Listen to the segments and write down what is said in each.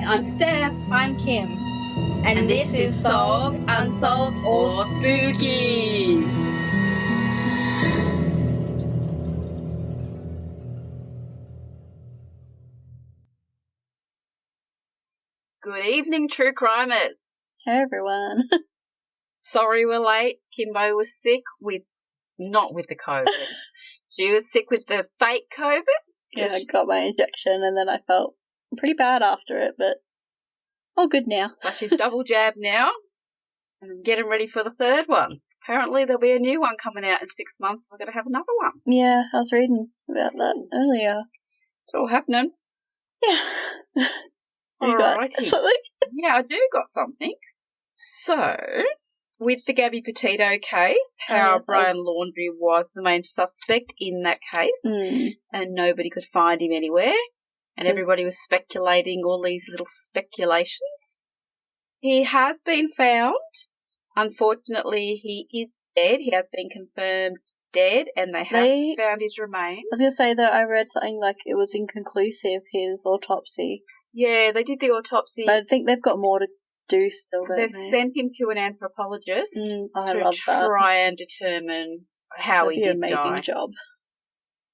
I'm Steph. I'm Kim. And this is Solved, Unsolved, or Spooky. Good evening, true crimers. Hey, everyone. Sorry we're late. Kimbo was sick not with the COVID. She was sick with the fake COVID. Yeah, I got my injection and then I felt pretty bad after it, but all good now. But she's double jabbed now and getting ready for the third one. Apparently there'll be a new one coming out in 6 months. We're going to have another one. Yeah, I was reading about that earlier. It's all happening. Yeah. You got something? Yeah, I do got something. So, with the Gabby Petito case, how Brian Laundrie was the main suspect in that case, and nobody could find him anywhere, and everybody was speculating all these little speculations. He has been found. Unfortunately, he is dead. He has been confirmed dead, and they have found his remains. I was going to say that I read something like it was inconclusive, his autopsy. Yeah, they did the autopsy. But I think they've got more to do still, don't They've sent him to an anthropologist to try and determine how he did die. Amazing job.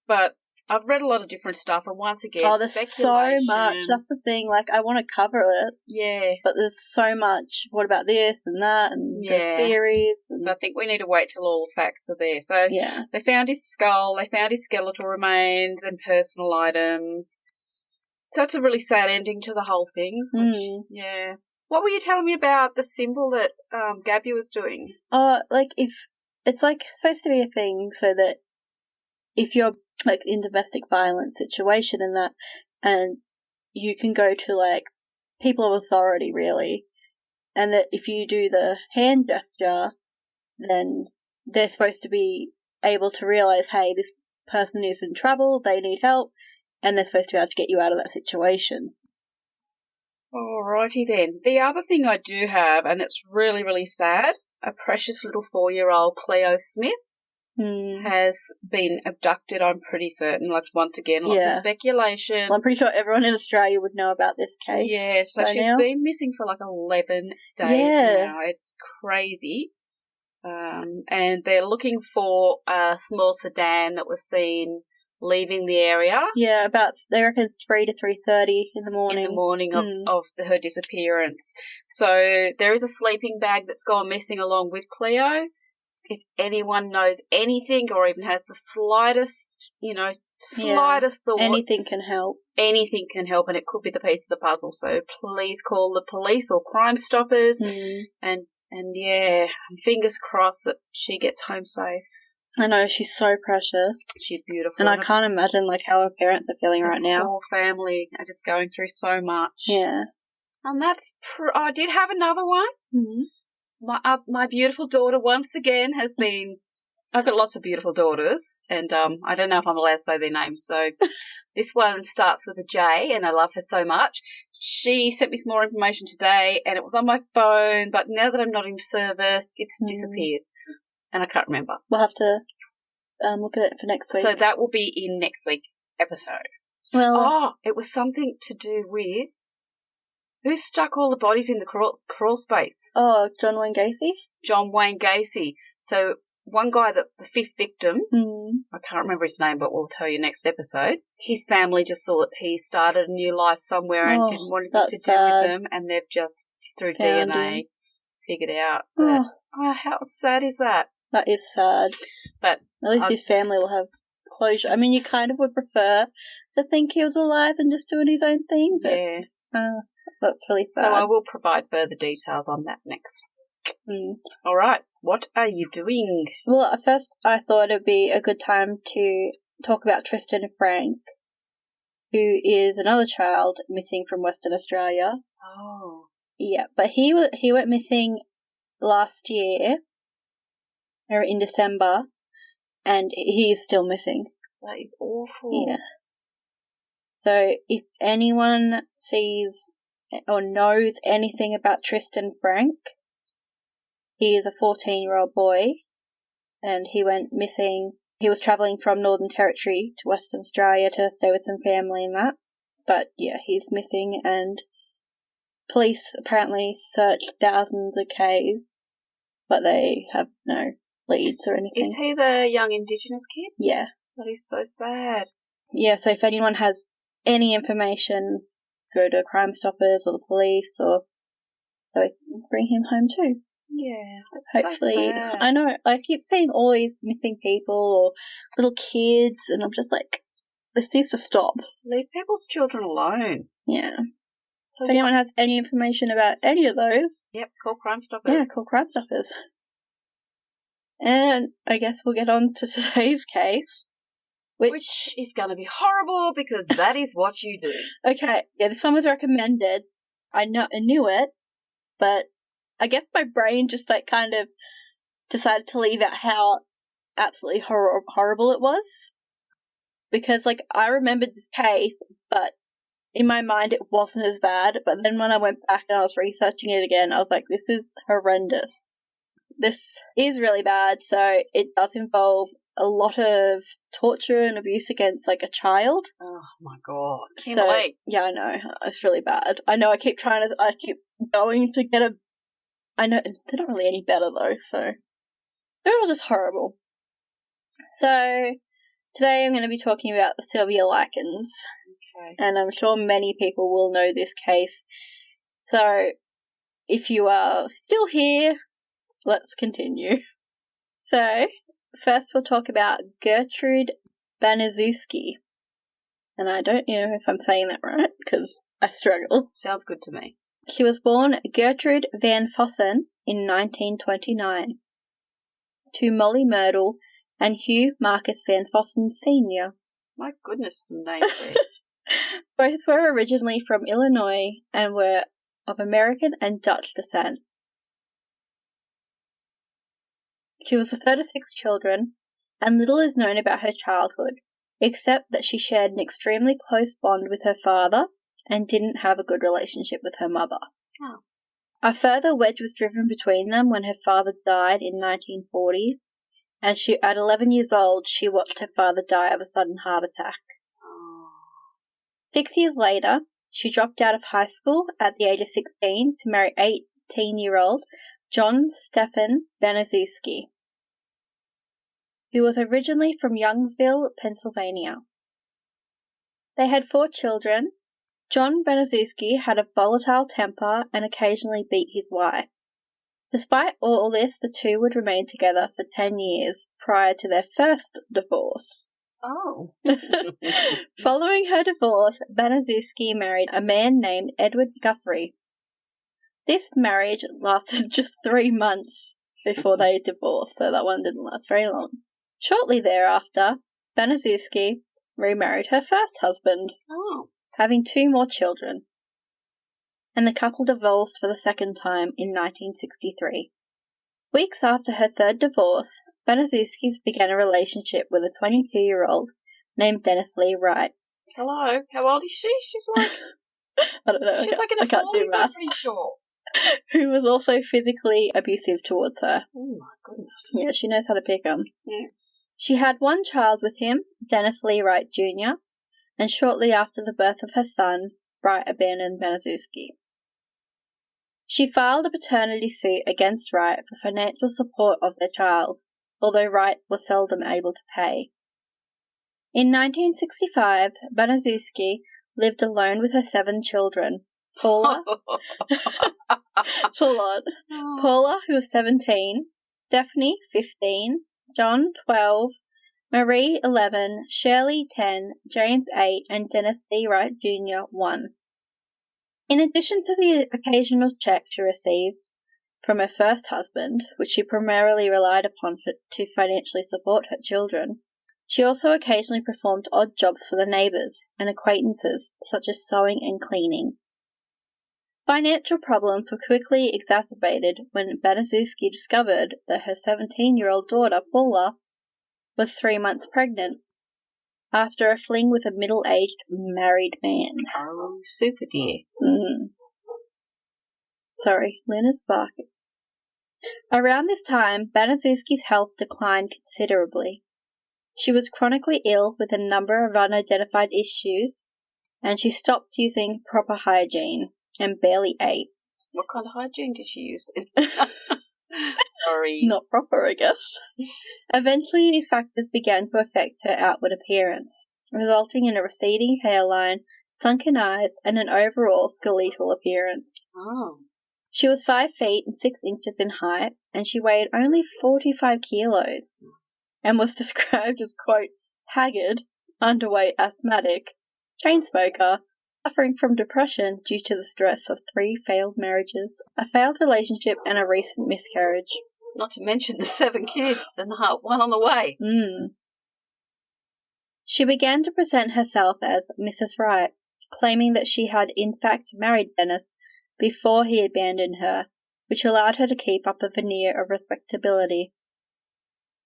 But I've read a lot of different stuff, and once again, there's so much. That's the thing. Like, I want to cover it. Yeah. But there's so much. What about this and that? And there's theories. And... So I think we need to wait till all the facts are there. So they found his skull, they found his skeletal remains and personal items. So it's a really sad ending to the whole thing. Yeah. What were you telling me about the symbol that Gabby was doing? Like if it's like supposed to be a thing so that if you're like in domestic violence situation and that, and you can go to like people of authority really, and that if you do the hand gesture, then they're supposed to be able to realize, hey, this person is in trouble, they need help, and they're supposed to be able to get you out of that situation. Alrighty then. The other thing I do have, and it's really, really sad, a precious little 4-year-old Cleo Smith has been abducted, I'm pretty certain. Like, once again, lots of speculation. Well, I'm pretty sure everyone in Australia would know about this case. Yeah, so she's been missing for like 11 days now. It's crazy. And they're looking for a small sedan that was seen leaving the area. Yeah, about, they reckon 3 to 3:30 in the morning. In the morning of her disappearance. So there is a sleeping bag that's gone missing along with Cleo. If anyone knows anything or even has the slightest thought. Anything can help. Anything can help, and it could be the piece of the puzzle. So please call the police or Crime Stoppers. And fingers crossed that she gets home safe. I know, she's so precious. She's beautiful. And I can't imagine, like, how her parents are feeling right now. The whole family are just going through so much. Yeah. And that's... I did have another one. My beautiful daughter, once again, has been... I've got lots of beautiful daughters, and I don't know if I'm allowed to say their names, so this one starts with a J, and I love her so much. She sent me some more information today, and it was on my phone, but now that I'm not in service, it's disappeared. And I can't remember. We'll have to look at it for next week. So that will be in next week's episode. Well, it was something to do with who stuck all the bodies in the crawl space. Oh, John Wayne Gacy? John Wayne Gacy. So one guy, the fifth victim, I can't remember his name, but we'll tell you next episode. His family just thought he started a new life somewhere and didn't want anything to do with them, and they've just, through DNA, figured out that, how sad is that? That is sad. But at least his family will have closure. I mean, you kind of would prefer to think he was alive and just doing his own thing, but that's really sad. So I will provide further details on that next week. All right. What are you doing? Well, at first I thought it would be a good time to talk about Tristan and Frank, who is another child missing from Western Australia. Oh. Yeah, but he went missing last year, or in December, and he is still missing. That is awful. Yeah. So if anyone sees or knows anything about Tristan Frank, he is a 14-year-old boy, and he went missing. He was travelling from Northern Territory to Western Australia to stay with some family and that. But yeah, he's missing, and police apparently searched thousands of caves, but they have no leads or anything. Is he the young Indigenous kid? Yeah. That is so sad. Yeah, so if anyone has any information, go to Crime Stoppers or the police, or so bring him home too. Yeah, that's Hopefully, so sad. I know, I keep seeing all these missing people or little kids, and I'm just like, this needs to stop. Leave people's children alone. Yeah. If anyone has any information about any of those, yep, call Crime Stoppers. Yeah, call Crime Stoppers. And I guess we'll get on to today's case, which is going to be horrible because that is what you do. Okay, yeah, this one was recommended. I knew it, but I guess my brain just like kind of decided to leave out how absolutely horrible it was. Because like I remembered this case, but in my mind it wasn't as bad. But then when I went back and I was researching it again, I was like, this is horrendous. This is really bad. So it does involve a lot of torture and abuse against like a child. Oh my god. Kimberly. Yeah, I know. It's really bad. I know I keep going to get I know they're not really any better though, so they're all just horrible. So today I'm going to be talking about the Sylvia Likens. Okay. And I'm sure many people will know this case. So if you are still here, let's continue. So first we'll talk about Gertrude Baniszewski. And I don't know if I'm saying that right, because I struggle. Sounds good to me. She was born Gertrude Van Fossen in 1929 to Molly Myrtle and Hugh Marcus Van Fossen Sr. My goodness, some names there. Both were originally from Illinois and were of American and Dutch descent. She was the third of 6 children, and little is known about her childhood, except that she shared an extremely close bond with her father and didn't have a good relationship with her mother. Oh. A further wedge was driven between them when her father died in 1940, and at 11 years old, she watched her father die of a sudden heart attack. Oh. 6 years later, she dropped out of high school at the age of 16 to marry 18-year-old John Stephen Baniszewski, who was originally from Youngsville, Pennsylvania. They had 4 children. John Baniszewski had a volatile temper and occasionally beat his wife. Despite all this, the two would remain together for 10 years prior to their first divorce. Oh. Following her divorce, Baniszewski married a man named Edward Guthrie. This marriage lasted just 3 months before they divorced, so that one didn't last very long. Shortly thereafter, Baniszewski remarried her first husband, having 2 more children, and the couple divorced for the second time in 1963. Weeks after her third divorce, Baniszewski began a relationship with a 22-year-old named Dennis Lee Wright. Hello, how old is she? She's like... I don't know. She's like in her 40s, I'm pretty sure. Who was also physically abusive towards her. Oh my goodness. Yeah, she knows how to pick them. Yeah. She had 1 child with him, Dennis Lee Wright Jr., and shortly after the birth of her son, Wright abandoned Baniszewski. She filed a paternity suit against Wright for financial support of their child, although Wright was seldom able to pay. In 1965, Baniszewski lived alone with her 7 children. Paula, it's a lot. Paula, who was 17, Stephanie, 15, John, 12, Marie, 11, Shirley, 10, James, 8, and Dennis Lee Wright Jr., 1. In addition to the occasional check she received from her first husband, which she primarily relied upon to financially support her children, she also occasionally performed odd jobs for the neighbours and acquaintances, such as sewing and cleaning. Financial problems were quickly exacerbated when Baniszewski discovered that her 17-year-old daughter, Paula, was 3 months pregnant after a fling with a middle-aged married man. Oh, super dear. Sorry, Luna's barking. Around this time, Baniszewski's health declined considerably. She was chronically ill with a number of unidentified issues, and she stopped using proper hygiene. and barely ate. What kind of hygiene did she use? Sorry. Not proper, I guess. Eventually, these factors began to affect her outward appearance, resulting in a receding hairline, sunken eyes, and an overall skeletal appearance. Oh. She was 5 feet and 6 inches in height, and she weighed only 45 kilos, and was described as, quote, haggard, underweight, asthmatic, chain smoker, suffering from depression due to the stress of 3 failed marriages, a failed relationship, and a recent miscarriage. Not to mention the 7 kids and one on the way. She began to present herself as Mrs. Wright, claiming that she had in fact married Dennis before he abandoned her, which allowed her to keep up a veneer of respectability.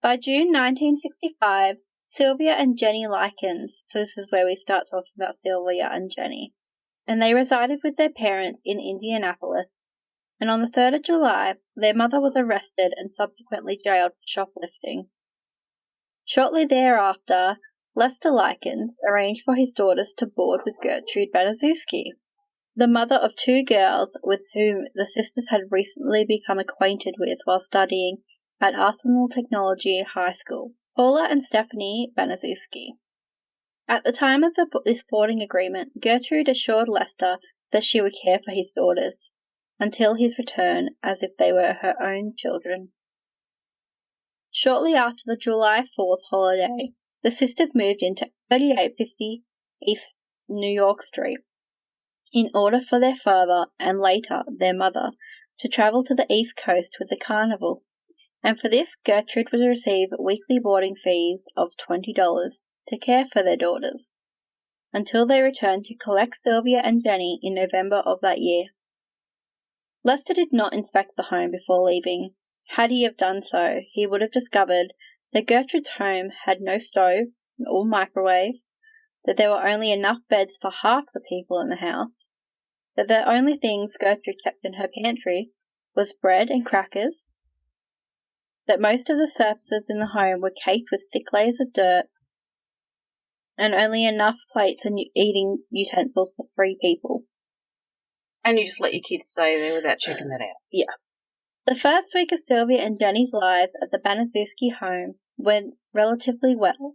By June 1965, Sylvia and Jenny Likens, so this is where we start talking about Sylvia and Jenny, and they resided with their parents in Indianapolis, and on the 3rd of July, their mother was arrested and subsequently jailed for shoplifting. Shortly thereafter, Lester Likens arranged for his daughters to board with Gertrude Banazuski, the mother of 2 girls with whom the sisters had recently become acquainted with while studying at Arsenal Technology High School, Paula and Stephanie Banazuski. At the time of this boarding agreement, Gertrude assured Lester that she would care for his daughters until his return as if they were her own children. Shortly after the July 4th holiday, the sisters moved into 3850 East New York Street in order for their father and later their mother to travel to the East Coast with the carnival, and for this Gertrude would receive weekly boarding fees of $20 to care for their daughters, until they returned to collect Sylvia and Jenny in November of that year. Lester did not inspect the home before leaving. Had he have done so, he would have discovered that Gertrude's home had no stove or microwave, that there were only enough beds for half the people in the house, that the only things Gertrude kept in her pantry was bread and crackers, that most of the surfaces in the home were caked with thick layers of dirt, and only enough plates and eating utensils for 3 people. And you just let your kids stay there without checking that out? Yeah. The first week of Sylvia and Jenny's lives at the Banazuski home went relatively well.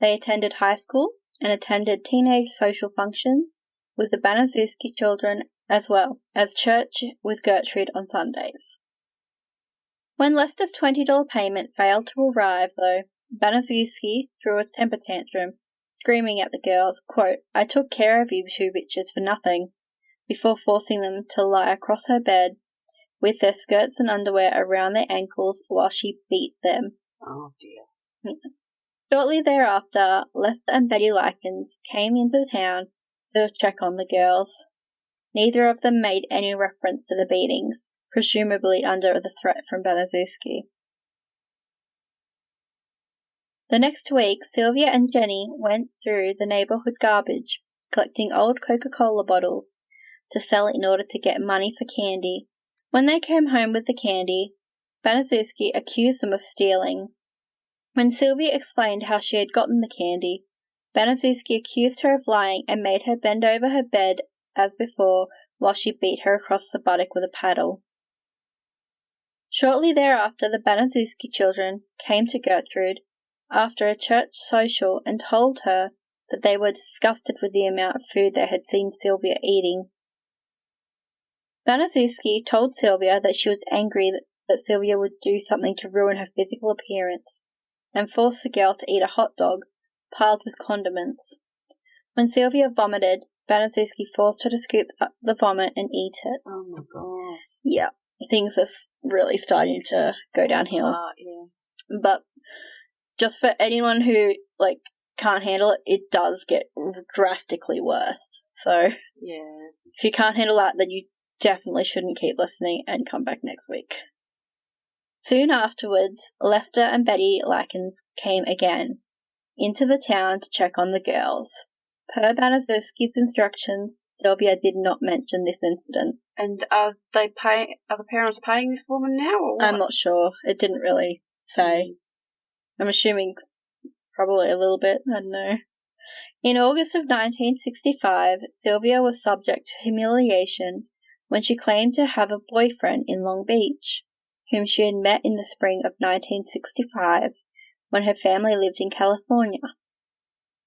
They attended high school and attended teenage social functions with the Banazuski children, as well as church with Gertrude on Sundays. When Lester's $20 payment failed to arrive, though, Banazuski threw a temper tantrum, screaming at the girls, quote, I took care of you 2 bitches for nothing, before forcing them to lie across her bed with their skirts and underwear around their ankles while she beat them. Oh, dear. Shortly thereafter, Lester and Betty Likens came into town to check on the girls. Neither of them made any reference to the beatings, presumably under the threat from Banazuski. The next week, Sylvia and Jenny went through the neighborhood garbage, collecting old Coca-Cola bottles to sell in order to get money for candy. When they came home with the candy, Banazuski accused them of stealing. When Sylvia explained how she had gotten the candy, Banazuski accused her of lying and made her bend over her bed as before while she beat her across the buttock with a paddle. Shortly thereafter, the Banazuski children came to Gertrude after a church social and told her that they were disgusted with the amount of food they had seen Sylvia eating. Banazuski told Sylvia that she was angry that Sylvia would do something to ruin her physical appearance, and forced the girl to eat a hot dog piled with condiments. When Sylvia vomited, Banazuski forced her to scoop up the vomit and eat it. Oh, my God. Yeah, things are really starting to go downhill. Yeah. But just for anyone who, can't handle it, it does get drastically worse. So, yeah, if you can't handle that, then you definitely shouldn't keep listening and come back next week. Soon afterwards, Lester and Betty Likens came again into the town to check on the girls. Per Banazuski's instructions, Sylvia did not mention this incident. And are the parents paying this woman now, or what? I'm not sure. It didn't really say. I'm assuming probably a little bit. I don't know. In August of 1965, Sylvia was subject to humiliation when she claimed to have a boyfriend in Long Beach, whom she had met in the spring of 1965 when her family lived in California.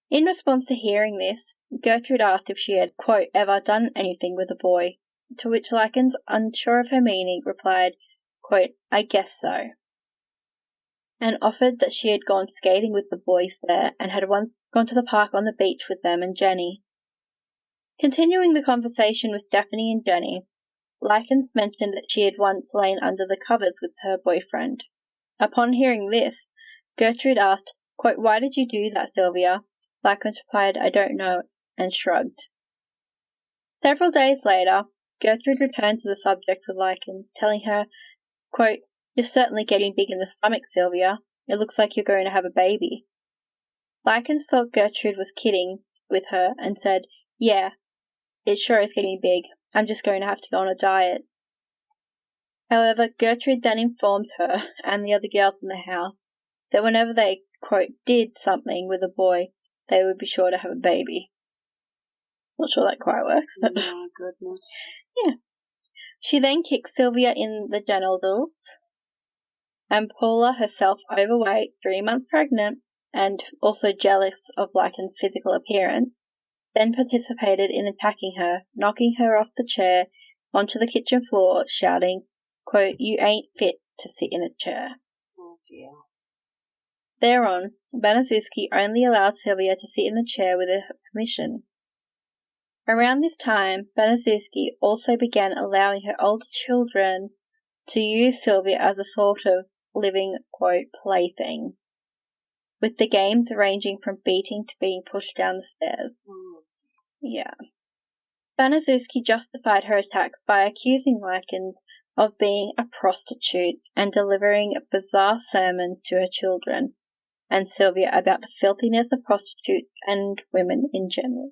In response to hearing this, Gertrude asked if she had, quote, ever done anything with a boy, to which Likens, unsure of her meaning, replied, quote, I guess so, and offered that she had gone skating with the boys there and had once gone to the park on the beach with them and Jenny. Continuing the conversation with Stephanie and Jenny, Likens mentioned that she had once lain under the covers with her boyfriend. Upon hearing this, Gertrude asked, quote, why did you do that, Sylvia? Likens replied, I don't know, and shrugged. Several days later, Gertrude returned to the subject with Likens, telling her, quote, you're certainly getting big in the stomach, Sylvia. It looks like you're going to have a baby. Likens thought Gertrude was kidding with her and said, yeah, it sure is getting big. I'm just going to have to go on a diet. However, Gertrude then informed her and the other girls in the house that whenever they, quote, did something with a boy, they would be sure to have a baby. Not sure that quite works, but... Oh, my goodness. Yeah. She then kicked Sylvia in the genitals, and Paula, herself overweight, 3 months pregnant, and also jealous of Likens' physical appearance, then participated in attacking her, knocking her off the chair onto the kitchen floor, shouting, quote, you ain't fit to sit in a chair. Oh, dear. Thereon, Banazuski only allowed Sylvia to sit in a chair with her permission. Around this time, Banazuski also began allowing her older children to use Sylvia as a sort of living, quote, plaything, with the games ranging from beating to being pushed down the stairs. Yeah. Banazuski justified her attacks by accusing Likens of being a prostitute and delivering bizarre sermons to her children and Sylvia about the filthiness of prostitutes and women in general.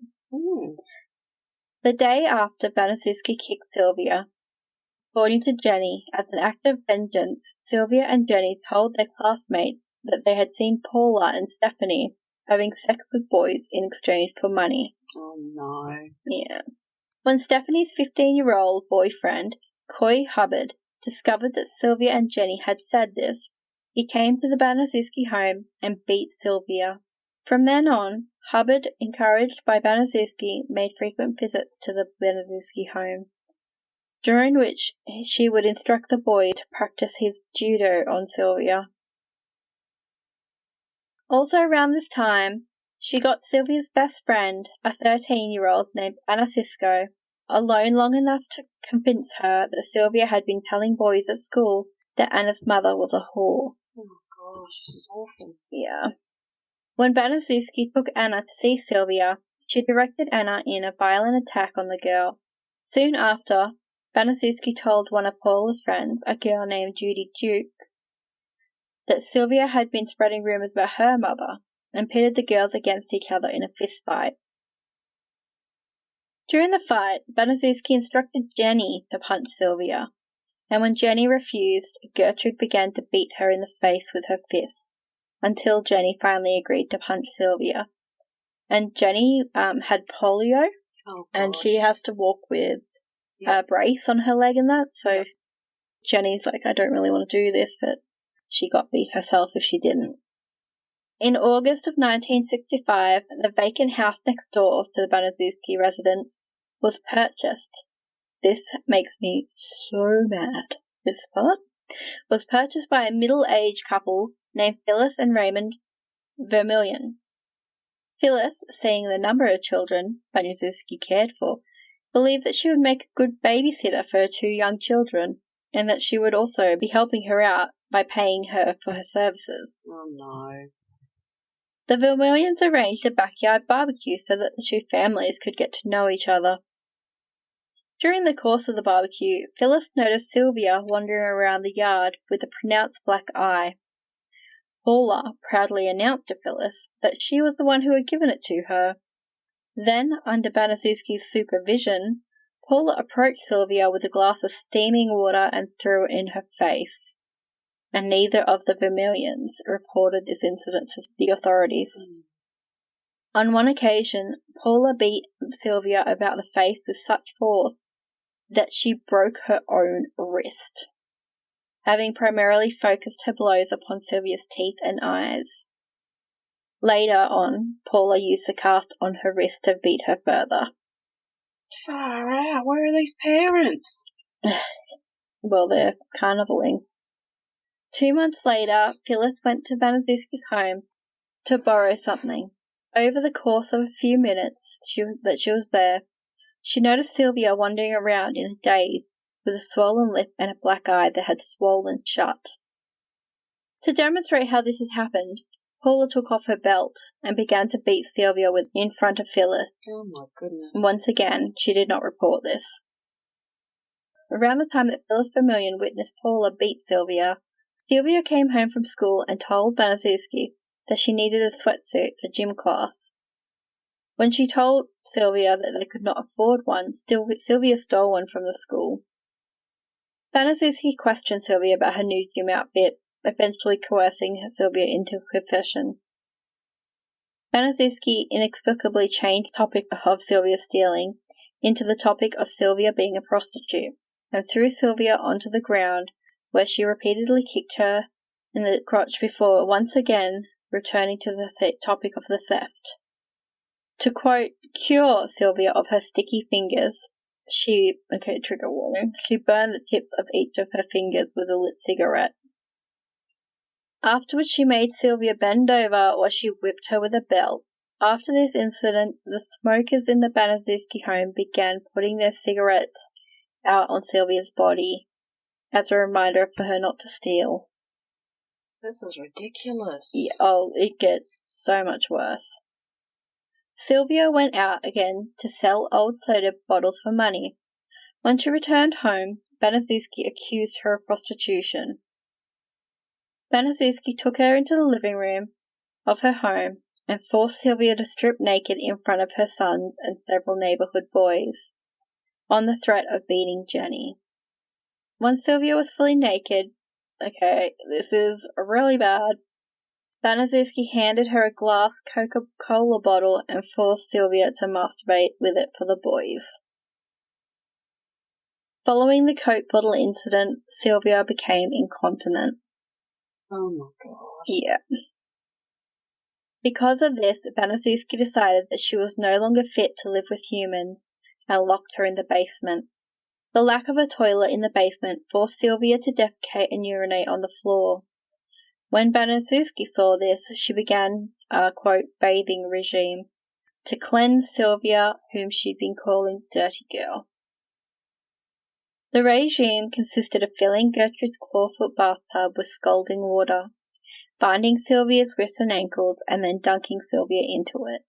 The day after Banazuski kicked Sylvia, according to Jenny, as an act of vengeance, Sylvia and Jenny told their classmates that they had seen Paula and Stephanie having sex with boys in exchange for money. Oh, no. Yeah. When Stephanie's 15-year-old boyfriend, Coy Hubbard, discovered that Sylvia and Jenny had said this, he came to the Banazuski home and beat Sylvia. From then on, Hubbard, encouraged by Banazuski, made frequent visits to the Banazuski home, during which she would instruct the boy to practice his judo on Sylvia. Also around this time, she got Sylvia's best friend, a 13-year-old named Anna Cisco, alone long enough to convince her that Sylvia had been telling boys at school that Anna's mother was a whore. Oh, gosh, this is awful. Yeah. When Banazuski took Anna to see Sylvia, she directed Anna in a violent attack on the girl. Soon after, Banazuski told one of Paula's friends, a girl named Judy Duke, that Sylvia had been spreading rumors about her mother and pitted the girls against each other in a fist fight. During the fight, Banazuski instructed Jenny to punch Sylvia, and when Jenny refused, Gertrude began to beat her in the face with her fists, until Jenny finally agreed to punch Sylvia. And Jenny had polio, and she has to walk with a brace on her leg and that, so Jenny's like, I don't really want to do this, but she got beat herself if she didn't. In August of 1965, the vacant house next door to the Banazuski residence was purchased. This makes me so mad. This part was purchased by a middle-aged couple named Phyllis and Raymond Vermillion. Phyllis, seeing the number of children Banazuski cared for, believed that she would make a good babysitter for her 2 young children, and that she would also be helping her out by paying her for her services. Oh, no. The Vermillions arranged a backyard barbecue so that the 2 families could get to know each other. During the course of the barbecue, Phyllis noticed Sylvia wandering around the yard with a pronounced black eye. Paula proudly announced to Phyllis that she was the one who had given it to her. Then, under Banazuski's supervision, Paula approached Sylvia with a glass of steaming water and threw it in her face, and neither of the Vermillions reported this incident to the authorities. On one occasion, Paula beat Sylvia about the face with such force that she broke her own wrist, having primarily focused her blows upon Sylvia's teeth and eyes. Later on, Paula used the cast on her wrist to beat her further. Far out. Where are these parents? Well, they're carnivaling. 2 months later, Phyllis went to Banazuski's home to borrow something. Over the course of a few minutes that she was there, she noticed Sylvia wandering around in a daze with a swollen lip and a black eye that had swollen shut. To demonstrate how this had happened, Paula took off her belt and began to beat Sylvia in front of Phyllis. Oh my goodness. Once again, she did not report this. Around the time that Phyllis Vermillion witnessed Paula beat Sylvia, Sylvia came home from school and told Banazuski that she needed a sweatsuit for gym class. When she told Sylvia that they could not afford one, Sylvia stole one from the school. Banazuski questioned Sylvia about her new gym outfit, eventually coercing Sylvia into a confession. Banazuski inexplicably changed the topic of Sylvia stealing into the topic of Sylvia being a prostitute, and threw Sylvia onto the ground, where she repeatedly kicked her in the crotch before once again returning to the topic of the theft. To quote, cure Sylvia of her sticky fingers, trigger warning, she burned the tips of each of her fingers with a lit cigarette. Afterwards, she made Sylvia bend over while she whipped her with a belt. After this incident, the smokers in the Banazuski home began putting their cigarettes out on Sylvia's body as a reminder for her not to steal. This is ridiculous. Yeah, it gets so much worse. Sylvia went out again to sell old soda bottles for money. When she returned home, Banazuski accused her of prostitution. Banazuski took her into the living room of her home and forced Sylvia to strip naked in front of her sons and several neighborhood boys, on the threat of beating Jenny. Once Sylvia was fully naked, this is really bad, Banazuski handed her a glass Coca-Cola bottle and forced Sylvia to masturbate with it for the boys. Following the Coke bottle incident, Sylvia became incontinent. Oh my god. Yeah. Because of this, Banazuski decided that she was no longer fit to live with humans and locked her in the basement. The lack of a toilet in the basement forced Sylvia to defecate and urinate on the floor. When Banazuski saw this, she began a, quote, bathing regime to cleanse Sylvia, whom she'd been calling Dirty Girl. The regime consisted of filling Gertrude's clawfoot bathtub with scalding water, binding Sylvia's wrists and ankles, and then dunking Sylvia into it.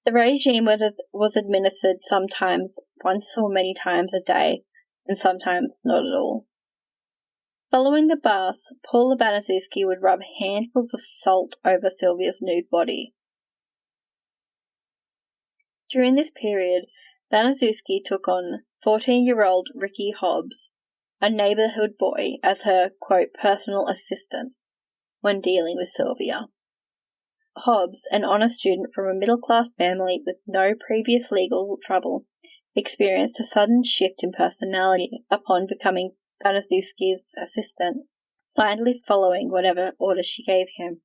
The regime was administered sometimes once or many times a day, and sometimes not at all. Following the bath, Paula Banazuski would rub handfuls of salt over Sylvia's nude body. During this period, Banazuski took on 14-year-old Ricky Hobbs, a neighborhood boy, as her, quote, personal assistant when dealing with Sylvia. Hobbs, an honor student from a middle-class family with no previous legal trouble, experienced a sudden shift in personality upon becoming Banazuski's assistant, blindly following whatever orders she gave him.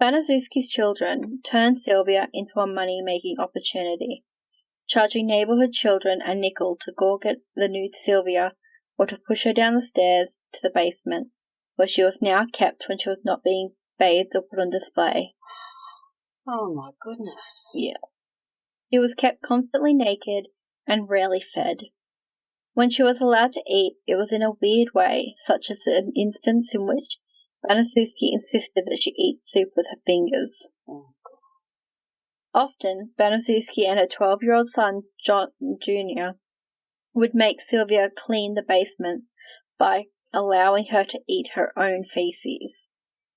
Banazuski's children turned Sylvia into a money-making opportunity, charging neighborhood children a nickel to gawk at the nude Sylvia or to push her down the stairs to the basement, where she was now kept when she was not being bathed or put on display. Oh my goodness. Yeah. She was kept constantly naked and rarely fed. When she was allowed to eat, it was in a weird way, such as an instance in which Banazuski insisted that she eat soup with her fingers. Oh god. Often, Banazuski and her 12-year-old son, John Jr., would make Sylvia clean the basement by allowing her to eat her own feces,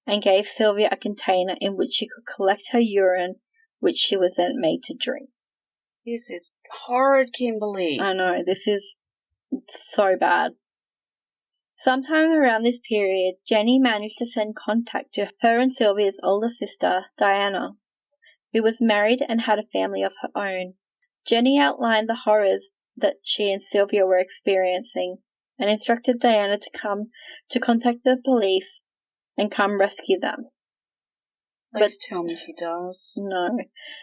and gave Sylvia a container in which she could collect her urine, which she was then made to drink. This is horrid, Kimberly. I know, this is so bad. Sometime around this period, Jenny managed to send contact to her and Sylvia's older sister, Diana, who was married and had a family of her own. Jenny outlined the horrors that she and Sylvia were experiencing and instructed Diana to contact the police and come rescue them. Please tell me he does. No.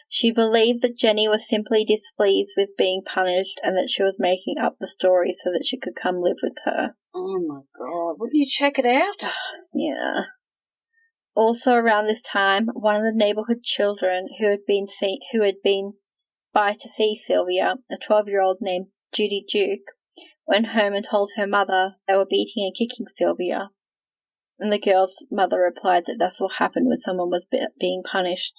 She believed that Jenny was simply displeased with being punished and that she was making up the story so that she could come live with her. Oh my God. Wouldn't you check it out? Yeah. Also around this time, one of the neighbourhood children who had been by to see Sylvia, a 12-year-old named Judy Duke, went home and told her mother they were beating and kicking Sylvia. And the girl's mother replied that that's what happened when someone was being punished.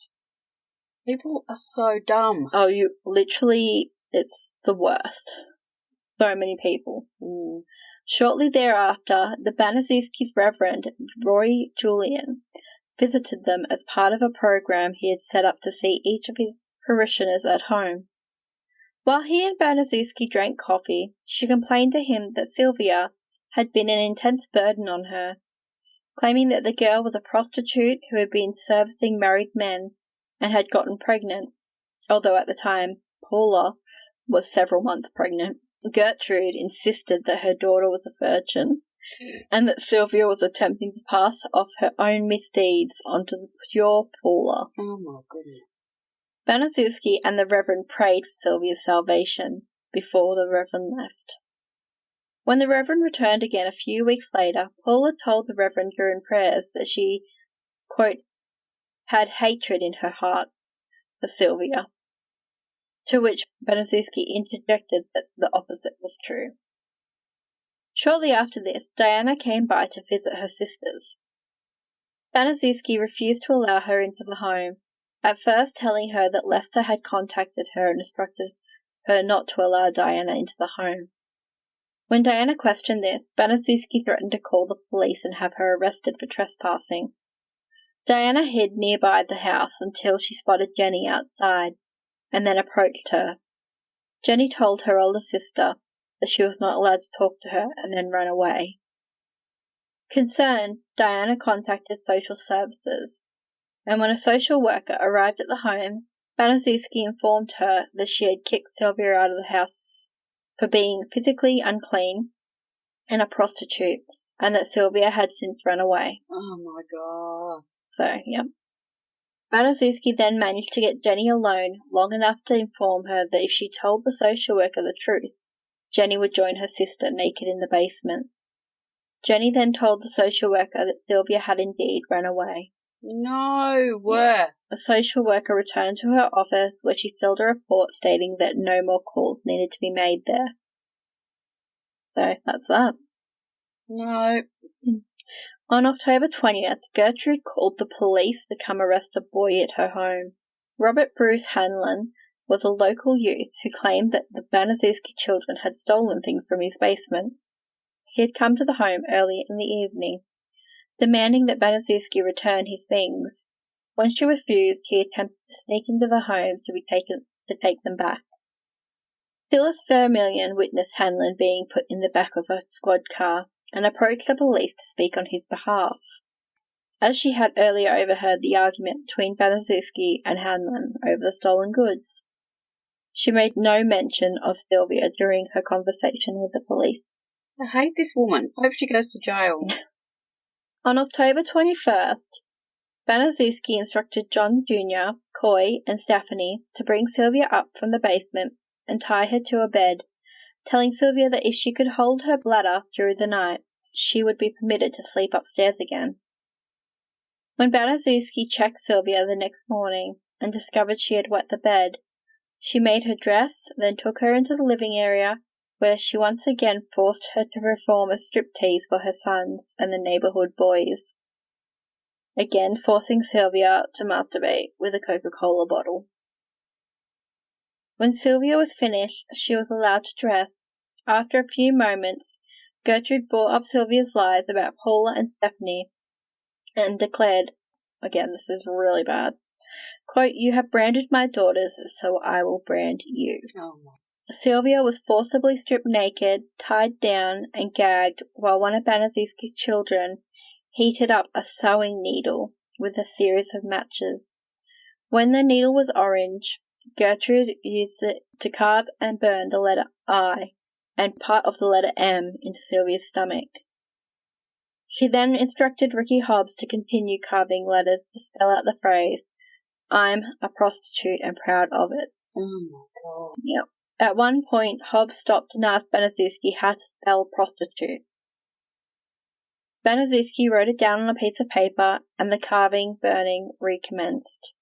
People are so dumb. Oh, it's the worst. So many people. Mm. Shortly thereafter, the Banazuskis' Reverend Roy Julian visited them as part of a program he had set up to see each of his parishioners at home. While he and Banazuski drank coffee, she complained to him that Sylvia had been an intense burden on her, claiming that the girl was a prostitute who had been servicing married men and had gotten pregnant, although at the time Paula was several months pregnant. Gertrude insisted that her daughter was a virgin and that Sylvia was attempting to pass off her own misdeeds onto the pure Paula. Oh my goodness. Banazuski and the Reverend prayed for Sylvia's salvation before the Reverend left. When the Reverend returned again a few weeks later, Paula told the Reverend during prayers that she, quote, had hatred in her heart for Sylvia, to which Banazuski interjected that the opposite was true. Shortly after this, Diana came by to visit her sisters. Banazuski refused to allow her into the home, at first telling her that Lester had contacted her and instructed her not to allow Diana into the home. When Diana questioned this, Banazuski threatened to call the police and have her arrested for trespassing. Diana hid nearby the house until she spotted Jenny outside, and then approached her. Jenny told her older sister that she was not allowed to talk to her and then ran away. Concerned, Diana contacted social services, and when a social worker arrived at the home, Banazuski informed her that she had kicked Sylvia out of the house for being physically unclean and a prostitute, and that Sylvia had since run away. Oh my God. So, yeah. Banazuski then managed to get Jenny alone long enough to inform her that if she told the social worker the truth, Jenny would join her sister naked in the basement. Jenny then told the social worker that Sylvia had indeed run away. No, where? A social worker returned to her office where she filled a report stating that no more calls needed to be made there. So that's that. No. On October 20th, Gertrude called the police to come arrest a boy at her home. Robert Bruce Hanlon was a local youth who claimed that the Banazuski children had stolen things from his basement. He had come to the home early in the evening, demanding that Banazuski return his things. When she refused, he attempted to sneak into the home to take them back. Phyllis Vermillion witnessed Hanlon being put in the back of a squad car and approached the police to speak on his behalf, as she had earlier overheard the argument between Banazuski and Hanlon over the stolen goods. She made no mention of Sylvia during her conversation with the police. I hate this woman. I hope she goes to jail. On October 21st, Banazuski instructed John Jr., Coy, and Stephanie to bring Sylvia up from the basement and tie her to a bed, telling Sylvia that if she could hold her bladder through the night, she would be permitted to sleep upstairs again. When Banazuski checked Sylvia the next morning and discovered she had wet the bed, she made her dress, then took her into the living area, where she once again forced her to perform a striptease for her sons and the neighborhood boys, again forcing Sylvia to masturbate with a Coca-Cola bottle. When Sylvia was finished, she was allowed to dress. After a few moments, Gertrude brought up Sylvia's lies about Paula and Stephanie and declared, again, this is really bad, quote, "You have branded my daughters, so I will brand you." Oh my. Sylvia was forcibly stripped naked, tied down, and gagged while one of Banazuski's children heated up a sewing needle with a series of matches. When the needle was orange, Gertrude used it to carve and burn the letter I and part of the letter M into Sylvia's stomach. She then instructed Ricky Hobbs to continue carving letters to spell out the phrase, "I'm a prostitute and proud of it." Oh my God. Yep. At one point, Hobbs stopped and asked Benazuski how to spell prostitute. Benazuski wrote it down on a piece of paper, and the carving, burning recommenced.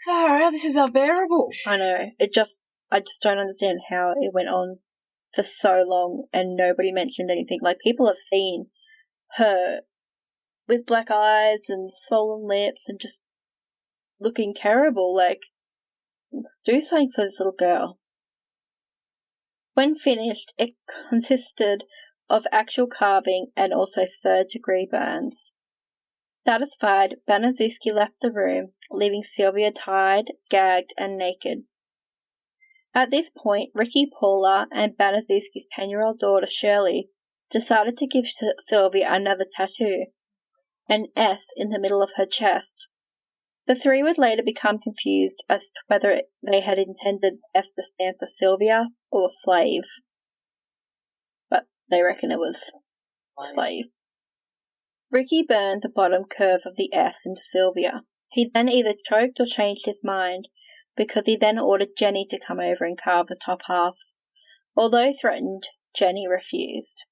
Oh, this is unbearable. I know. I just don't understand how it went on for so long and nobody mentioned anything. Like, people have seen her with black eyes and swollen lips and just looking terrible. Like, do something for this little girl. When finished, it consisted of actual carving and also third-degree burns. Satisfied, Benazuski left the room, leaving Sylvia tied, gagged, and naked. At this point, Ricky, Paula, and Benazuski's 10-year-old daughter, Shirley, decided to give Sylvia another tattoo, an S in the middle of her chest. The three would later become confused as to whether they had intended S to stand for Sylvia or slave. But they reckon it was slave. Ricky burned the bottom curve of the S into Sylvia. He then either choked or changed his mind, because he then ordered Jenny to come over and carve the top half. Although threatened, Jenny refused.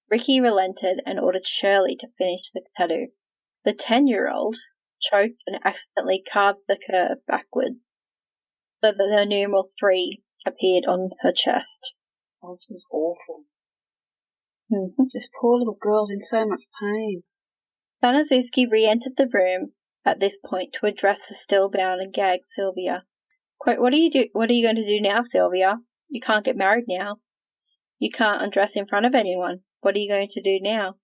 Ricky relented and ordered Shirley to finish the tattoo. The 10-year-old choked and accidentally carved the curve backwards, so that the numeral 3 appeared on her chest. Oh, this is awful. This poor little girl's in so much pain. Benazuski re-entered the room at this point to address the still bound and gagged Sylvia. Quote, What are you going to do now, Sylvia? You can't get married now. You can't undress in front of anyone. What are you going to do now?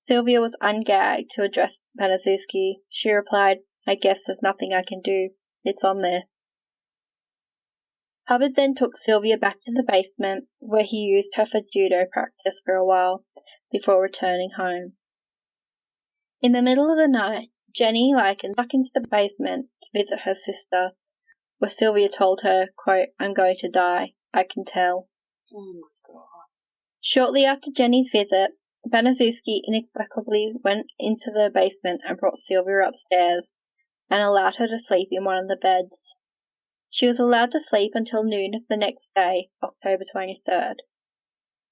Sylvia was ungagged to address Benazuski. She replied, I guess there's nothing I can do. It's on there. Hubbard then took Sylvia back to the basement, where he used her for judo practice for a while, before returning home. In the middle of the night, Jenny Lycan stuck into the basement to visit her sister, where Sylvia told her, quote, I'm going to die. I can tell. Oh my God. Shortly after Jenny's visit, Benazuski inexplicably went into the basement and brought Sylvia upstairs and allowed her to sleep in one of the beds. She was allowed to sleep until noon of the next day, October 23rd.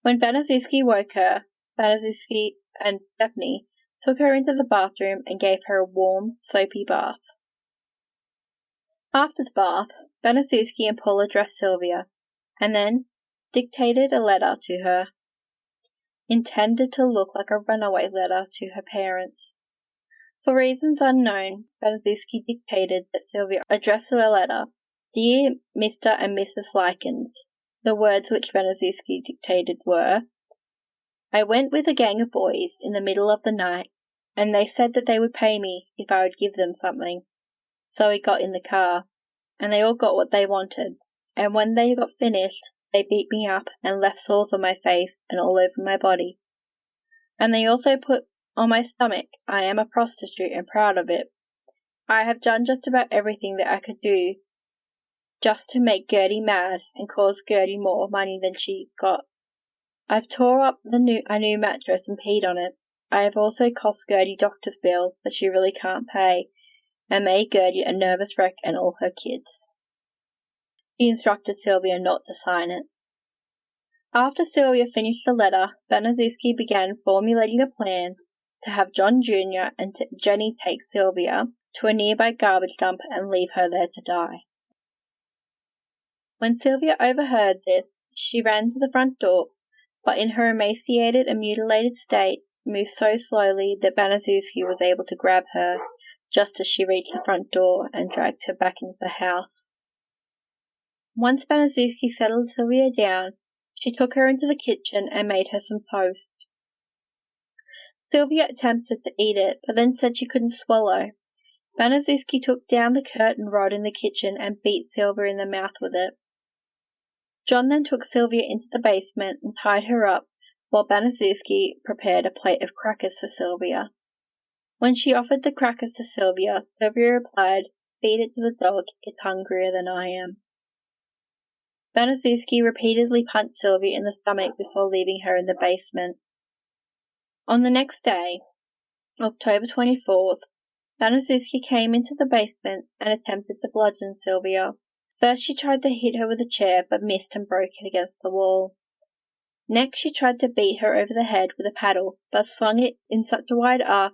When Benazuski woke her, Benazuski and Stephanie took her into the bathroom and gave her a warm, soapy bath. After the bath, Benazuski and Paula dressed Sylvia, and then dictated a letter to her, intended to look like a runaway letter to her parents. For reasons unknown, Benazuski dictated that Sylvia address the letter, Dear Mr. and Mrs. Lykins. The words which Benazuski dictated were, I went with a gang of boys in the middle of the night, and they said that they would pay me if I would give them something. So we got in the car, and they all got what they wanted, and when they got finished, they beat me up and left sores on my face and all over my body. And they also put on my stomach, I am a prostitute and proud of it. I have done just about everything that I could do just to make Gertie mad and cause Gertie more money than she got. I've tore up a new mattress and peed on it. I have also cost Gertie doctor's bills that she really can't pay, and made Gertie a nervous wreck and all her kids. He instructed Sylvia not to sign it. After Sylvia finished the letter, Benazuski began formulating a plan to have John Jr. and Jenny take Sylvia to a nearby garbage dump and leave her there to die. When Sylvia overheard this, she ran to the front door, but in her emaciated and mutilated state, moved so slowly that Benazuski was able to grab her just as she reached the front door and dragged her back into the house. Once Benazuski settled Sylvia down, she took her into the kitchen and made her some toast. Sylvia attempted to eat it, but then said she couldn't swallow. Benazuski took down the curtain rod in the kitchen and beat Sylvia in the mouth with it. John then took Sylvia into the basement and tied her up, while Benazuski prepared a plate of crackers for Sylvia. When she offered the crackers to Sylvia, Sylvia replied, feed it to the dog is hungrier than I am. Banazuski repeatedly punched Sylvia in the stomach before leaving her in the basement. On the next day, October 24th, Banazuski came into the basement and attempted to bludgeon Sylvia. First she tried to hit her with a chair but missed and broke it against the wall. Next she tried to beat her over the head with a paddle but swung it in such a wide arc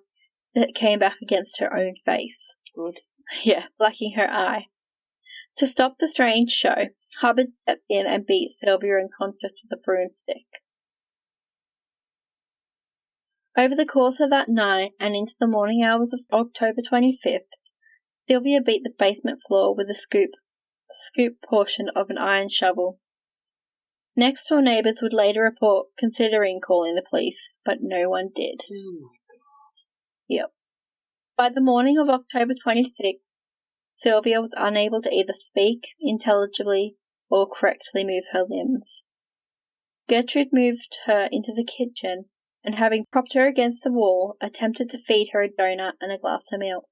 that it came back against her own face. Good. Yeah, blacking her eye. To stop the strange show, Hubbard stepped in and beat Sylvia unconscious with a broomstick. Over the course of that night and into the morning hours of October 25th, Sylvia beat the basement floor with a scoop portion of an iron shovel. Next door neighbours would later report considering calling the police, but no one did. Oh my God. Yep. By the morning of October 26th, Sylvia was unable to either speak intelligibly or correctly move her limbs. Gertrude moved her into the kitchen and, having propped her against the wall, attempted to feed her a donut and a glass of milk.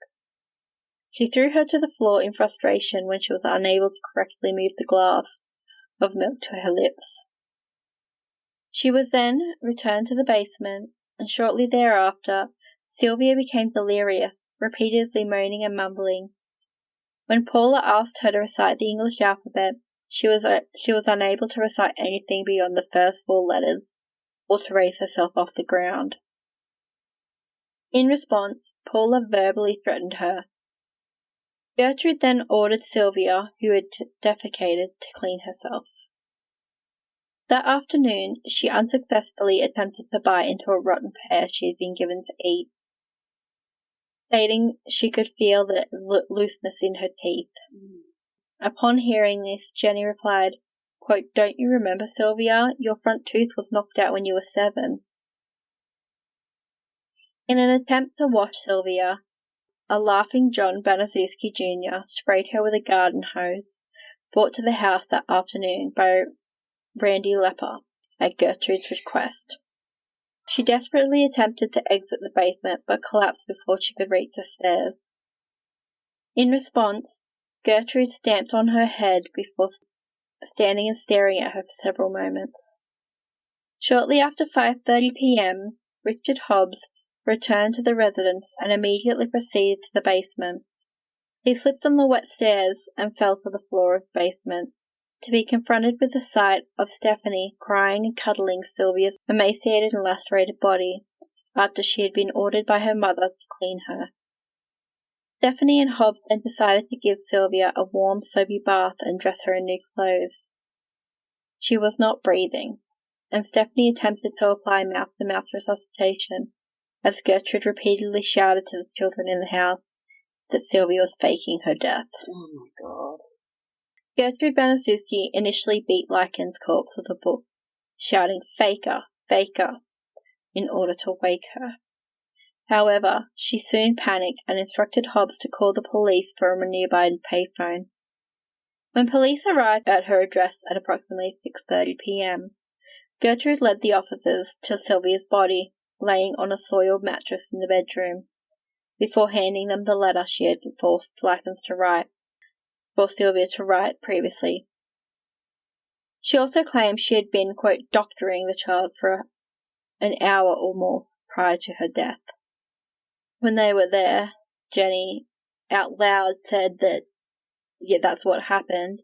She threw her to the floor in frustration when she was unable to correctly move the glass of milk to her lips. She was then returned to the basement, and shortly thereafter, Sylvia became delirious, repeatedly moaning and mumbling. When Paula asked her to recite the English alphabet, she was unable to recite anything beyond the first 4 letters, or to raise herself off the ground. In response, Paula verbally threatened her. Gertrude then ordered Sylvia, who had defecated, to clean herself. That afternoon, she unsuccessfully attempted to bite into a rotten pear she had been given to eat, stating she could feel the looseness in her teeth. Upon hearing this, Jenny replied, quote, "Don't you remember, Sylvia? Your front tooth was knocked out when you were 7. In an attempt to wash Sylvia, a laughing John Banazuski Jr. sprayed her with a garden hose, brought to the house that afternoon by Randy Lepper at Gertrude's request. She desperately attempted to exit the basement but collapsed before she could reach the stairs. In response, Gertrude stamped on her head before standing and staring at her for several moments. Shortly after 5:30 p.m., Richard Hobbs returned to the residence and immediately proceeded to the basement. He slipped on the wet stairs and fell to the floor of the basement, to be confronted with the sight of Stephanie crying and cuddling Sylvia's emaciated and lacerated body after she had been ordered by her mother to clean her. Stephanie and Hobbs then decided to give Sylvia a warm, soapy bath and dress her in new clothes. She was not breathing, and Stephanie attempted to apply mouth-to-mouth resuscitation, as Gertrude repeatedly shouted to the children in the house that Sylvia was faking her death. Oh my God. Gertrude Banazuski initially beat Lycan's corpse with a book, shouting, "Faker, faker," in order to wake her. However, she soon panicked and instructed Hobbs to call the police from a nearby payphone. When police arrived at her address at approximately 6:30 p.m., Gertrude led the officers to Sylvia's body, laying on a soiled mattress in the bedroom, before handing them the letter she had forced Lycans to write, for Sylvia to write previously. She also claimed she had been, quote, doctoring the child for an hour or more prior to her death. When they were there, Jenny out loud said that, yeah, that's what happened,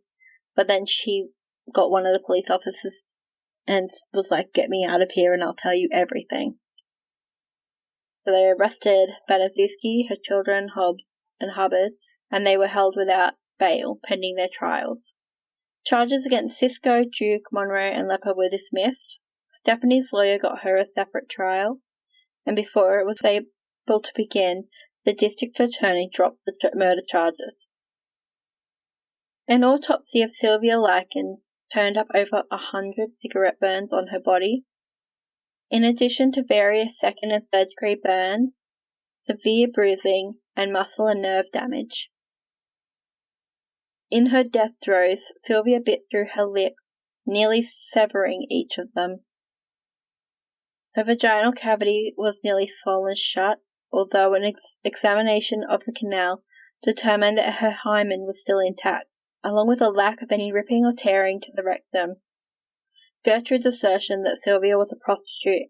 but then she got one of the police officers and was like, "Get me out of here and I'll tell you everything." So they arrested Banazuski, her children, Hobbs and Hubbard, and they were held without bail pending their trials. Charges against Cisco, Duke, Monroe and Lepper were dismissed. Stephanie's lawyer got her a separate trial, and before it was able to begin, the district attorney dropped the murder charges. An autopsy of Sylvia Lycans turned up over 100 cigarette burns on her body, in addition to various second and third degree burns, severe bruising, and muscle and nerve damage. In her death throes, Sylvia bit through her lip, nearly severing each of them. Her vaginal cavity was nearly swollen shut, although an examination of the canal determined that her hymen was still intact, along with a lack of any ripping or tearing to the rectum. Gertrude's assertion that Sylvia was a prostitute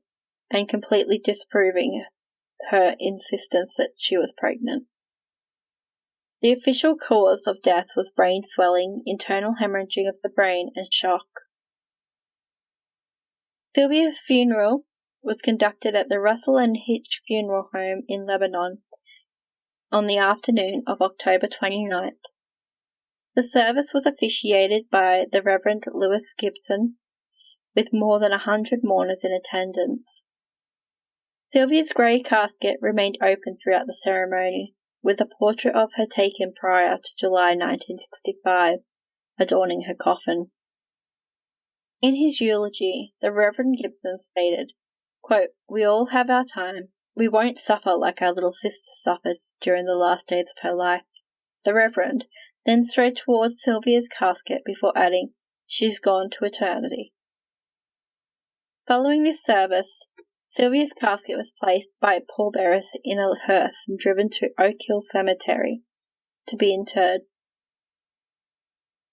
and completely disproving her insistence that she was pregnant. The official cause of death was brain swelling, internal hemorrhaging of the brain, and shock. Sylvia's funeral was conducted at the Russell and Hitch Funeral Home in Lebanon on the afternoon of October 29th. The service was officiated by the Reverend Lewis Gibson, with more than 100 mourners in attendance. Sylvia's grey casket remained open throughout the ceremony, with a portrait of her taken prior to July 1965 adorning her coffin. In his eulogy, the Reverend Gibson stated, quote, "We all have our time. We won't suffer like our little sister suffered during the last days of her life." The Reverend then strode towards Sylvia's casket before adding, "She's gone to eternity." Following this service, Sylvia's casket was placed by pallbearers in a hearse and driven to Oak Hill Cemetery to be interred.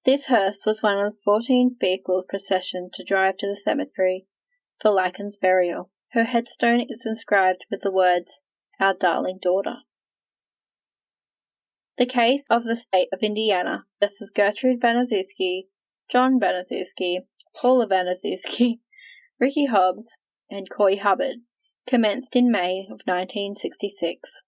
This hearse was one of the 14-vehicle procession to drive to the cemetery for Lycan's burial. Her headstone is inscribed with the words, "Our darling daughter." The case of the state of Indiana versus Gertrude Baniszewski, John Baniszewski, Paula Baniszewski, Ricky Hobbs, and Coy Hubbard commenced in May of 1966.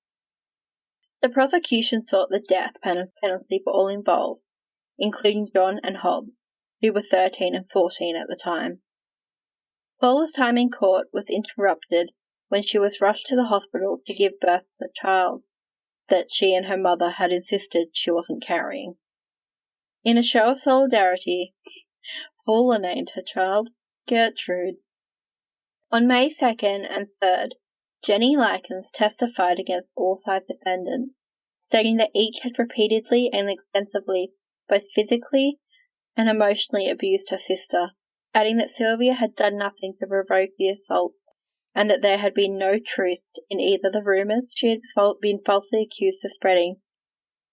The prosecution sought the death penalty for all involved, including John and Hobbs, who were 13 and 14 at the time. Paula's time in court was interrupted when she was rushed to the hospital to give birth to the child that she and her mother had insisted she wasn't carrying. In a show of solidarity, Paula named her child Gertrude. On May 2nd and 3rd, Jenny Likens testified against all 5 defendants, stating that each had repeatedly and extensively both physically and emotionally abused her sister, adding that Sylvia had done nothing to provoke the assault, and that there had been no truth in either the rumours she had been falsely accused of spreading,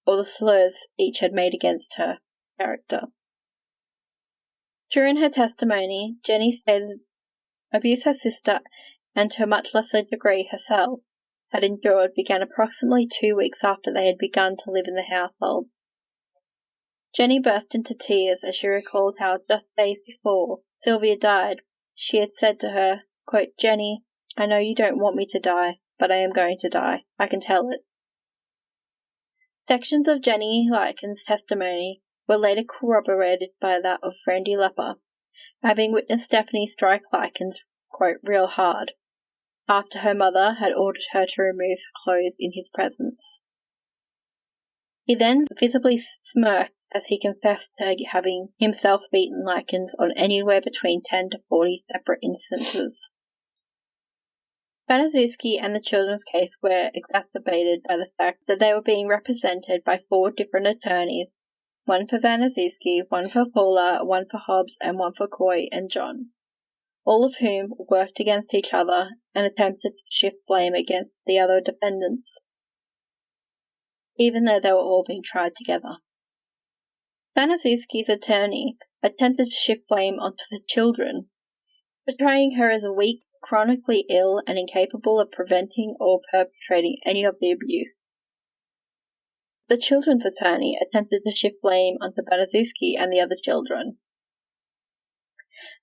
or the slurs each had made against her character. During her testimony, Jenny stated abuse her sister, and to a much lesser degree herself, had endured began approximately 2 weeks after they had begun to live in the household. Jenny burst into tears as she recalled how just days before Sylvia died, she had said to her, quote, "Jenny, I know you don't want me to die, but I am going to die. I can tell it." Sections of Jenny Likens' testimony were later corroborated by that of Randy Lepper, having witnessed Stephanie strike Likens, quote, "real hard," after her mother had ordered her to remove her clothes in his presence. He then visibly smirked as he confessed to having himself beaten Likens on anywhere between 10 to 40 separate instances. Baniszewski and the children's case were exacerbated by the fact that they were being represented by 4 different attorneys, one for Baniszewski, one for Paula, one for Hobbs, and one for Coy and John, all of whom worked against each other and attempted to shift blame against the other defendants, even though they were all being tried together. Baniszewski's attorney attempted to shift blame onto the children, portraying her as a weak, chronically ill, and incapable of preventing or perpetrating any of the abuse. The children's attorney attempted to shift blame onto Baniszewski and the other children.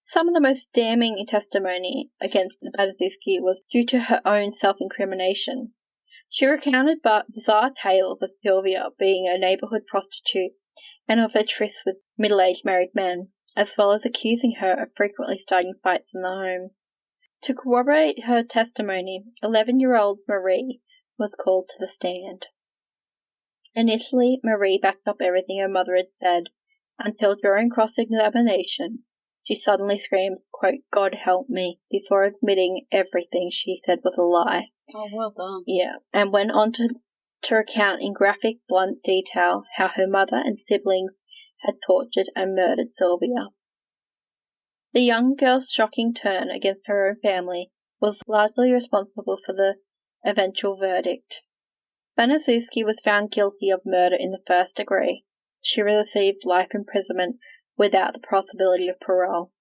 Some of the most damning testimony against Baniszewski was due to her own self-incrimination. She recounted bizarre tales of Sylvia being a neighbourhood prostitute and of her trysts with middle-aged married men, as well as accusing her of frequently starting fights in the home. To corroborate her testimony, 11-year-old Marie was called to the stand. Initially, Marie backed up everything her mother had said, until during cross-examination, she suddenly screamed, quote, "God help me," before admitting everything she said was a lie. Oh, well done. Yeah, and went on to recount in graphic, blunt detail how her mother and siblings had tortured and murdered Sylvia. The young girl's shocking turn against her own family was largely responsible for the eventual verdict. Baniszewski was found guilty of murder in the first degree. She received life imprisonment without the possibility of parole.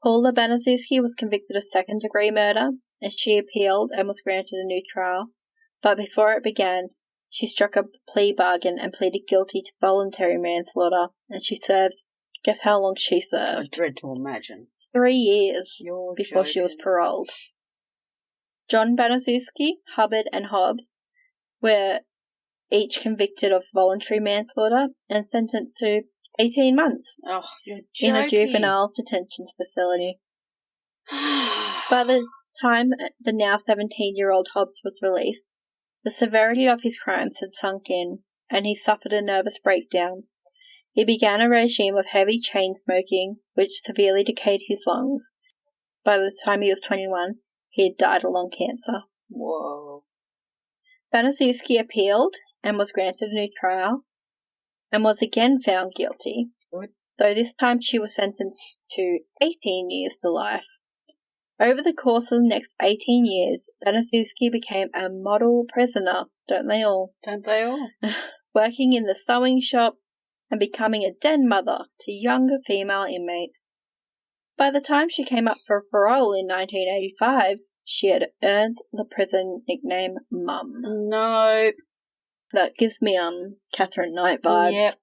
Paula Baniszewski was convicted of second-degree murder, and she appealed and was granted a new trial. But before it began, she struck a plea bargain and pleaded guilty to voluntary manslaughter, and she served, guess how long she served? I dread to imagine. 3 years You're before joking. she was paroled. John Baniszewski, Hubbard, and Hobbs were each convicted of voluntary manslaughter and sentenced to 18 months you're in a joking. juvenile detention facility. By the time the now 17-year-old Hobbs was released, the severity of his crimes had sunk in, and he suffered a nervous breakdown. He began a regime of heavy chain smoking, which severely decayed his lungs. By the time he was 21, he had died of lung cancer. Whoa. Baniszewski appealed and was granted a new trial, and was again found guilty, though this time she was sentenced to 18 years to life. Over the course of the next 18 years, Baniszewski became a model prisoner, don't they all? Don't they all? Working in the sewing shop and becoming a den mother to younger female inmates. By the time she came up for parole in 1985, she had earned the prison nickname Mum. No. That gives me Catherine Knight vibes. Yep.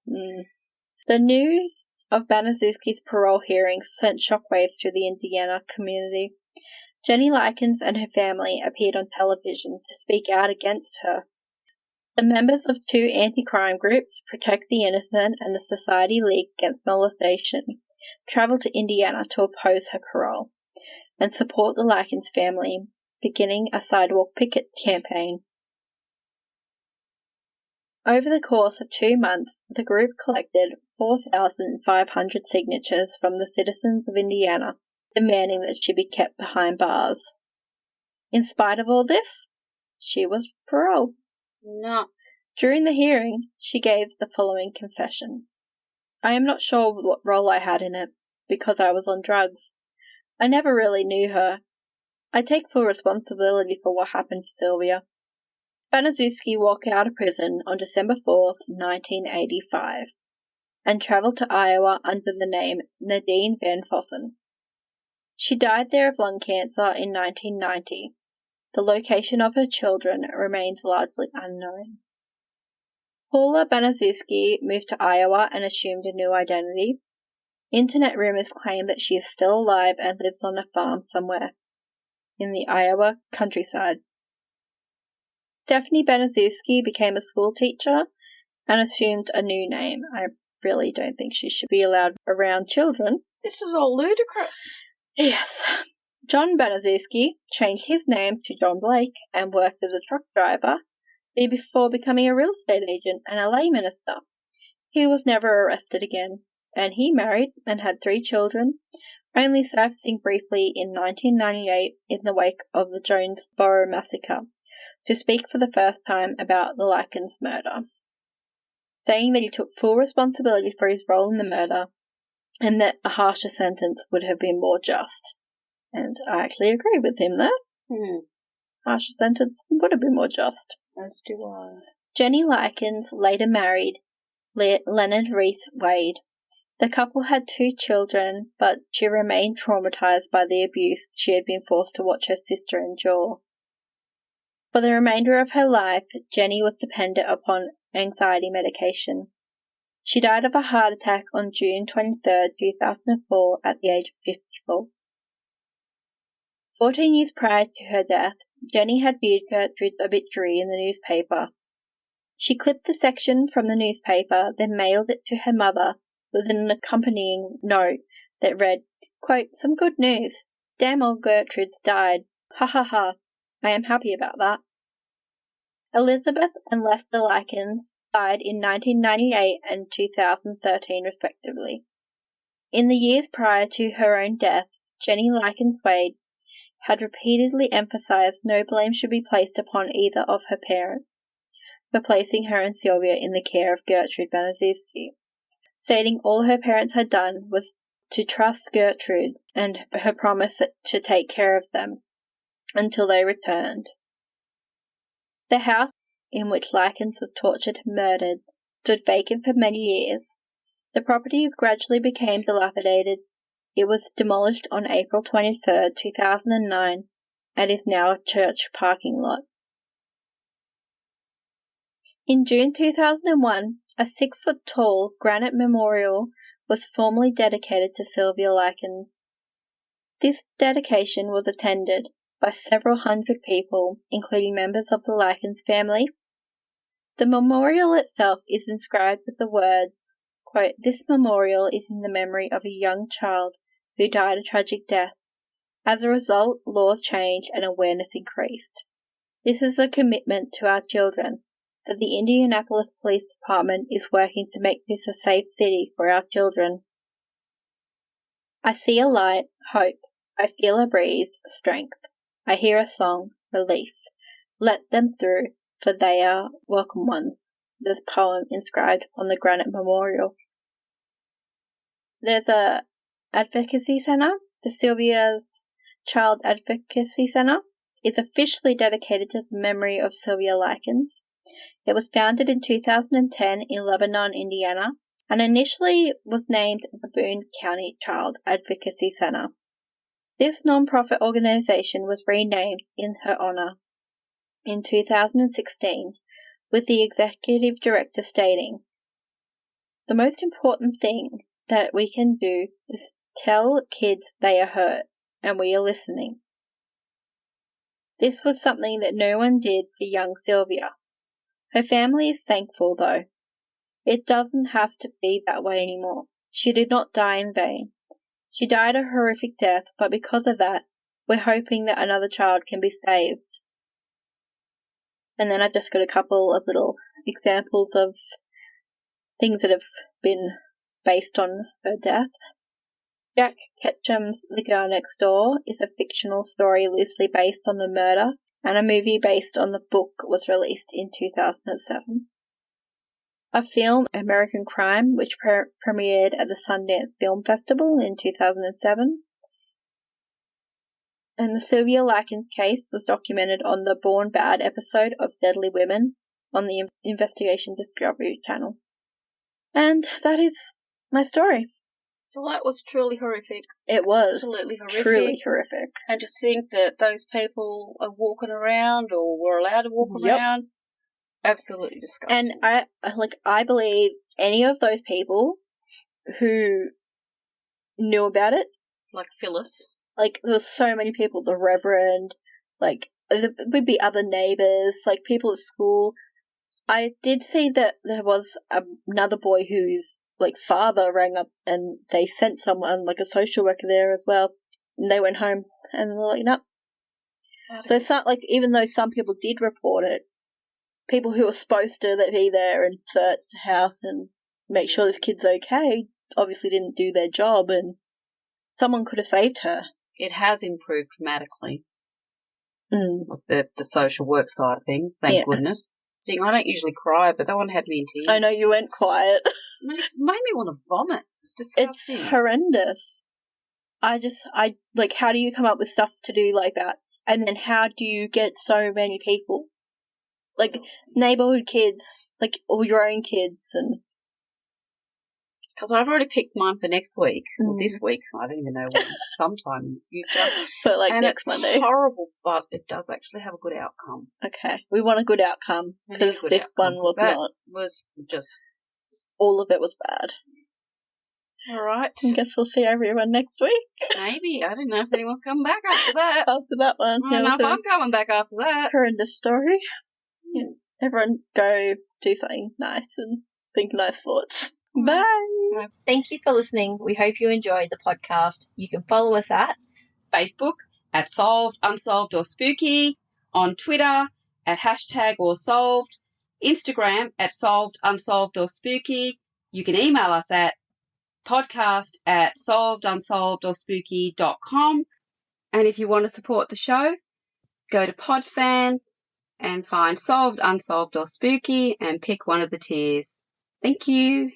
The news of Baniszewski's parole hearing sent shockwaves to the Indiana community. Jenny Likens and her family appeared on television to speak out against her. The members of 2 anti-crime groups, Protect the Innocent and the Society League Against Molestation, travelled to Indiana to oppose her parole and support the Likens family, beginning a sidewalk picket campaign. Over the course of 2 months, the group collected 4,500 signatures from the citizens of Indiana, demanding that she be kept behind bars. In spite of all this, she was paroled. No. During the hearing, she gave the following confession. I am not sure what role I had in it, because I was on drugs. I never really knew her. I take full responsibility for what happened to Sylvia. Baniszewski walked out of prison on December 4th, 1985, and travelled to Iowa under the name Nadine Van Fossen. She died there of lung cancer in 1990. The location of her children remains largely unknown. Paula Baniszewski moved to Iowa and assumed a new identity. Internet rumors claim that she is still alive and lives on a farm somewhere in the Iowa countryside. Stephanie Baniszewski became a school teacher and assumed a new name. I really don't think she should be allowed around children. This is all ludicrous. Yes. John Baniszewski changed his name to John Blake and worked as a truck driver before becoming a real estate agent and a lay minister. He was never arrested again, and he married and had 3 children, only surfacing briefly in 1998 in the wake of the Jonesboro massacre to speak for the first time about the Likens murder, saying that he took full responsibility for his role in the murder and that a harsher sentence would have been more just. And I actually agree with him there. Harsher sentence would have been more just. As do I. Jenny Likens later married Leonard Reese Wade. The couple had 2 children, but she remained traumatized by the abuse she had been forced to watch her sister endure. For the remainder of her life, Jenny was dependent upon anxiety medication. She died of a heart attack on June 23, 2004, at the age of 54. 14 years prior to her death, Jenny had viewed Gertrude's obituary in the newspaper. She clipped the section from the newspaper, then mailed it to her mother with an accompanying note that read, quote, "Some good news. Damn old Gertrude's died. Ha ha ha. I am happy about that." Elizabeth and Lester Likens died in 1998 and 2013 respectively. In the years prior to her own death, Jenny Likens Wade had repeatedly emphasized no blame should be placed upon either of her parents, replacing her and Sylvia in the care of Gertrude Baniszewski, stating all her parents had done was to trust Gertrude and her promise to take care of them until they returned. The house in which Likens was tortured and murdered, stood vacant for many years. The property gradually became dilapidated. It was demolished on April 23, 2009, and is now a church parking lot. In June 2001, a 6-foot-tall granite memorial was formally dedicated to Sylvia Likens. This dedication was attended by several hundred people, including members of the Likens family. The memorial itself is inscribed with the words, quote, "This memorial is in the memory of a young child who died a tragic death. As a result, laws changed and awareness increased. This is a commitment to our children that the Indianapolis Police Department is working to make this a safe city for our children. I see a light, hope. I feel a breeze, strength. I hear a song, relief. Let them through, for they are welcome ones." This poem inscribed on the granite memorial. There's a advocacy center. The Sylvia's Child Advocacy Center is officially dedicated to the memory of Sylvia Likens. It was founded in 2010 in Lebanon, Indiana, and initially was named the Boone County Child Advocacy Center. This non-profit organization was renamed in her honor in 2016, with the executive director stating, "The most important thing that we can do is tell kids they are hurt, and we are listening." This was something that no one did for young Sylvia. Her family is thankful, though. It doesn't have to be that way anymore. She did not die in vain. She died a horrific death, but because of that, we're hoping that another child can be saved. And then I've just got a couple of little examples of things that have been based on her death. Jack Ketchum's The Girl Next Door is a fictional story loosely based on the murder, and a movie based on the book was released in 2007. A film, American Crime, which premiered at the Sundance Film Festival in 2007. And the Sylvia Likens case was documented on the Born Bad episode of Deadly Women on the Investigation Discovery Channel. And that is my story. Well, that was truly horrific. It was. Absolutely horrific. Truly horrific. And to think that those people are walking around or were allowed to walk around, absolutely disgusting. And I believe any of those people who knew about it, like Phyllis. Like, there was so many people, the Reverend, like, there would be other neighbours, like, people at school. I did see that there was another boy whose, like, father rang up and they sent someone, like, a social worker there as well, and they went home and they were like, no. So it's not like, even though some people did report it, people who were supposed to be there and search the house and make sure this kid's okay obviously didn't do their job, and someone could have saved her. It has improved dramatically. The social work side of things, thank goodness. I don't usually cry, but that one had me in tears. I know, you went quiet. It made me want to vomit. It's disgusting. It's horrendous. How do you come up with stuff to do like that? And then how do you get so many people? Like, neighbourhood kids, like, all your own kids, and... Because I've already picked mine for next week, or this week, I don't even know when, sometime in the future. But, like, and next Monday. It's horrible, but it does actually have a good outcome. Okay, we want a good outcome, because this one was not. Was just... All of it was bad. All right. I guess we'll see everyone next week. Maybe. I don't know if anyone's coming back after that. After that one. I don't know if I'm coming back after that. Horrendous story. Yeah. Everyone go do something nice and think nice thoughts. Bye. Thank you for listening. We hope you enjoyed the podcast. You can follow us at Facebook at Solved, Unsolved or Spooky, on Twitter at #orsolved, Instagram at Solved, Unsolved or Spooky. You can email us at podcast@solvedunsolvedorspooky.com. And if you want to support the show, go to Podfan and find Solved, Unsolved or Spooky and pick one of the tiers. Thank you.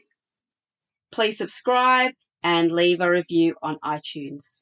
Please subscribe and leave a review on iTunes.